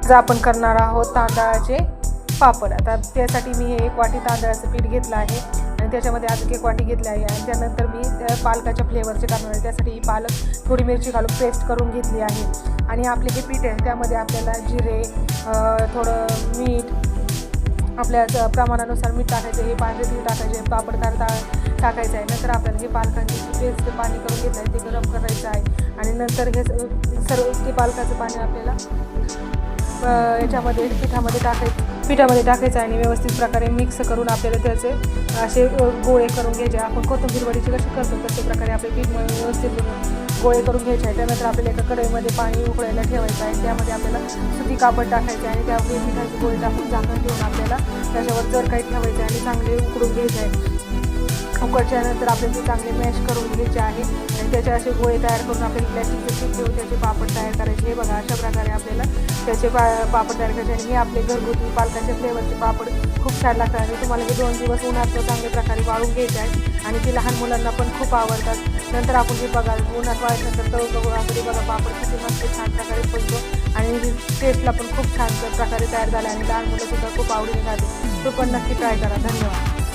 आज आपण करणार आहोत तांदळाचे पापड। आता त्यासाठी मी 1 वाटी तांदळाचं पीठ घेतलं आहे आणि त्याच्यामध्ये अजून 1 वाटी घेतली आहे आणि त्यानंतर मी पालकाच्या फ्लेवरचे करणार आहे। त्यासाठी ही पालक थोडी मिरची घालून पेस्ट करून घेतली आहे आणि आपले हे पीठ आहे त्यामध्ये आपल्याला जिरे, थोडं मीठ, आपल्या प्रमाणानुसार मीठ टाकायचं, हे पांढरे तीळ टाकायचे, पापड टाकायचं आहे। नंतर आपल्याला हे पालकांची पेस्ट पाणी करून घेतलं आहे ते गरम करायचं आहे आणि नंतर हे सर्व ते पालकाचं पाणी आपल्याला याच्यामध्ये पिठामध्ये टाकायचं आणि व्यवस्थित प्रकारे मिक्स करून आपल्याला त्याचे असे गोळे करून घ्यायचे। आपण कोथिंबीर वडीची कशी करतो तशा प्रकारे आपले पीठ व्यवस्थित गोळे करून घ्यायचे आहे। त्यानंतर आपल्याला एका कढईमध्ये पाणी उकळायला ठेवायचं आहे, त्यामध्ये आपल्याला सुती कापड टाकायचे आणि त्यामध्ये पिठाचे गोळे टाकून झाकण ठेवून आपल्याला त्याच्यावर जर काही ठेवायचे आणि चांगले उकडून घ्यायचे आहे। उकडल्यानंतर आपल्याला ते चांगले मॅश करून घ्यायचे आहे आणि त्याचे असे गोळे तयार करून आपल्याला प्लॅस्टिकचे शीट घेऊन त्याचे पापड तयार करायचे। हे बघा अशा प्रकारे आपल्याला त्याचे पापड तयार करायचे आणि हे आपले घरगुती पालकाच्या फ्लेवरचे पापड खूप छान लागतात आणि तुम्हाला हे 2 दिवस उन्हात चांगल्या प्रकारे वाळून घ्यायचे आहे आणि ते लहान मुलांना पण खूप आवडतात। नंतर आपण हे बघा उन्हात वाळल्यानंतर तळून बघा पापड किती मस्त छान प्रकारे फुलतो आणि टेस्टला पण खूप छान प्रकारे तयार झाला आणि लहान मुलं सुद्धा खूप आवडीने खाते। तो पण नक्की ट्राय करा। धन्यवाद।